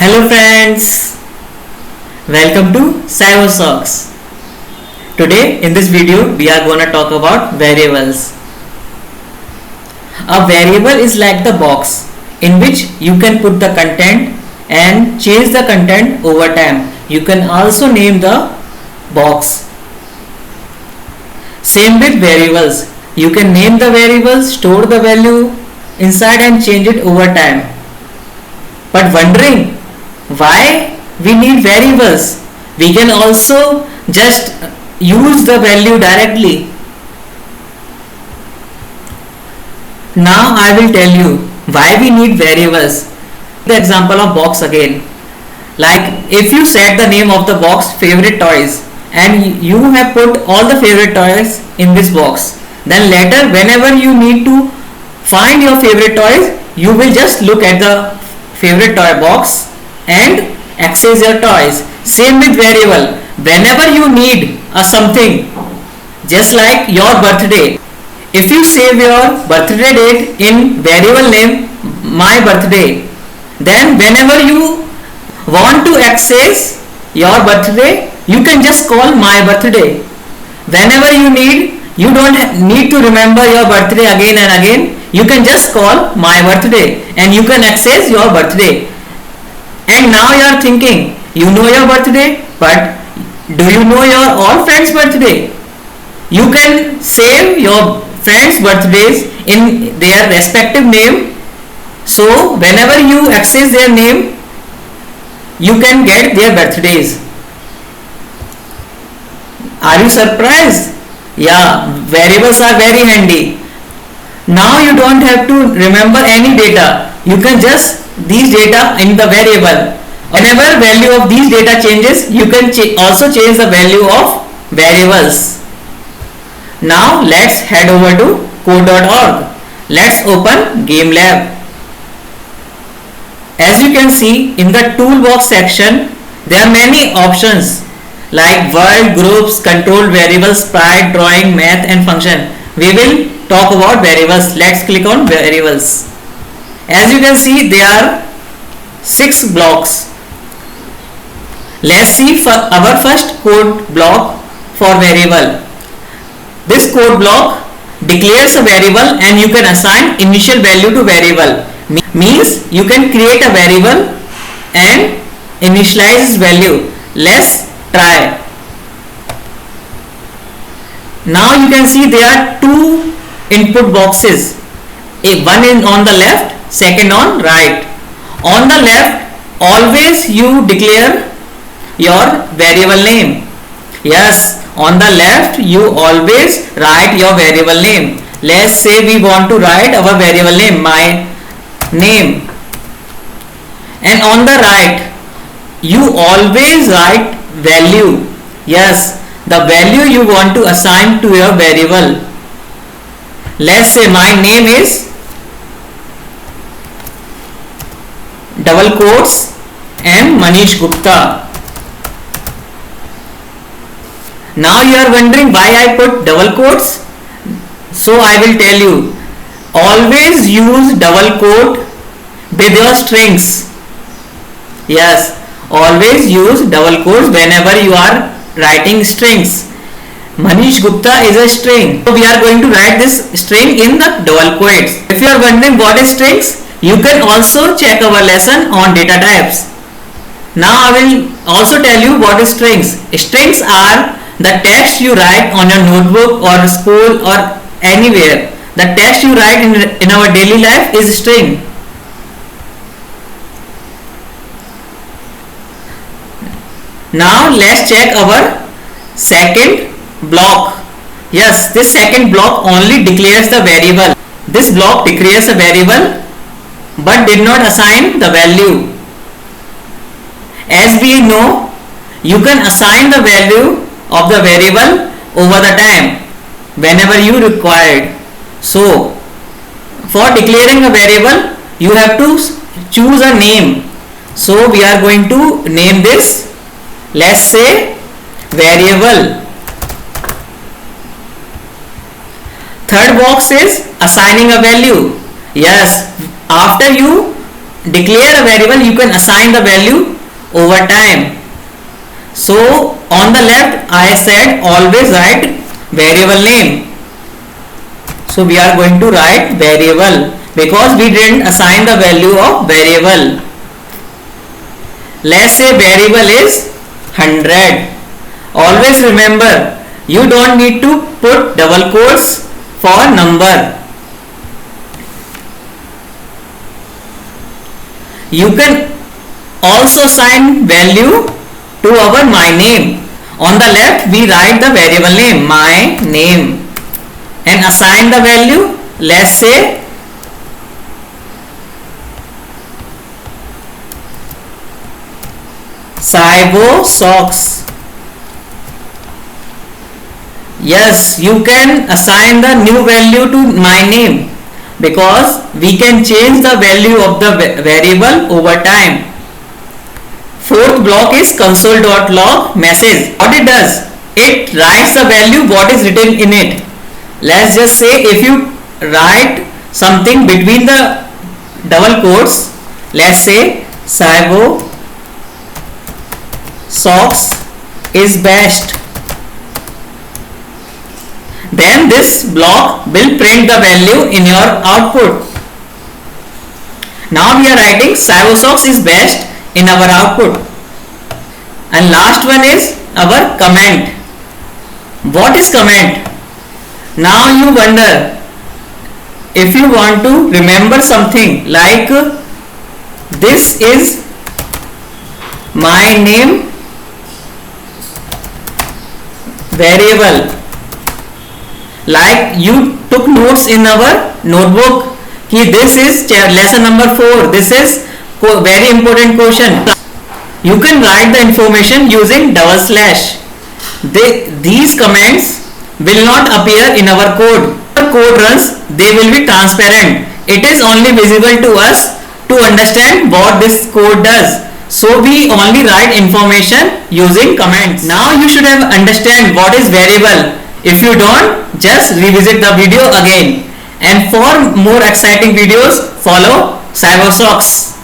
Hello friends, welcome to CyberSocks. Today in this video we are gonna talk about variables. A variable is like the box in which you can put the content and change the content over time. You can also name the box. Same with variables. You can name the variable, store the value inside and change it over time. But wondering why we need variables? We can also just use the value directly. Now I will tell you why we need variables. The example of box again. Like if you set the name of the box favorite toys and you have put all the favorite toys in this box, then later whenever you need to find your favorite toys, you will just look at the favorite toy box and access your toys. Same with variable. Whenever you need a something, just like your birthday, if you save your birthday date in variable name my birthday, then whenever you want to access your birthday, you can just call my birthday. Whenever you need, you don't need to remember your birthday again and again. You can just call my birthday and you can access your birthday. And now you are thinking, you know your birthday, but do you know your all friends' birthday? You can save your friends' birthdays in their respective name. So whenever you access their name, you can get their birthdays. Are you surprised? Yeah, variables are very handy. Now you don't have to remember any data. You can just these data in the variable. Whenever value of these data changes, you can also change the value of variables. Now let's head over to code.org. Let's open GameLab. As you can see in the toolbox section, there are many options like world, groups, controlled variables, sprite, drawing, math and function. We will talk about variables. Let's click on variables. As you can see, there are 6 blocks. Let's see for our first code block for variable. This code block declares a variable and you can assign initial value to variable. Means you can create a variable and initialize value. Let's try. Now you can see there are 2 input boxes. One is on the left, second on right. On the left, always you declare your variable name. Yes, on the left you always write your variable name. Let's say we want to write our variable name, my name. And on the right, you always write value. Yes, the value you want to assign to your variable. Let's say my name is double quotes M Manish Gupta. Now you are wondering why I put double quotes. So I will tell you. Always use double quote with your strings. Yes, always use double quotes whenever you are writing strings. Manish Gupta is a string. So we are going to write this string in the double quotes. If you are wondering what is strings, you can also check our lesson on data types. Now I will also tell you what is strings. Strings are the text you write on your notebook or school or anywhere. The text you write in our daily life is string. Now let's check our second block. Yes, this second block only declares the variable. This block declares a variable but did not assign the value. As we know, you can assign the value of the variable over the time whenever you required. So for declaring a variable, you have to choose a name. So we are going to name this, let's say variable. Third box is assigning a value. Yes, after you declare a variable, you can assign the value over time. So on the left I said always write variable name. So we are going to write variable because we didn't assign the value of variable. Let's say variable is 100. Always remember, you don't need to put double quotes for number. You can also assign value to our my name. On the left we write the variable name my name and assign the value. Let's say Saibo socks. Yes, you can assign the new value to my name because we can change the value of the variable over time. Fourth block is console.log message. What it does, it writes the value what is written in it. Let's just say if you write something between the double quotes, let's say Saibo socks is best, then this block will print the value in your output. Now we are writing Saibo socks is best in our output. And last one is our comment. What is comment? Now you wonder, if you want to remember something like this is my name variable, like you took notes in our notebook कि this is lesson number 4, this is very important question. You can write the information using double slash. These comments will not appear in our code. Our code runs, they will be transparent. It is only visible to us to understand what this code does. So we only write information using comments. Now you should have understand what is variable. If you don't, just revisit the video again. And for more exciting videos, follow Saibo Socks.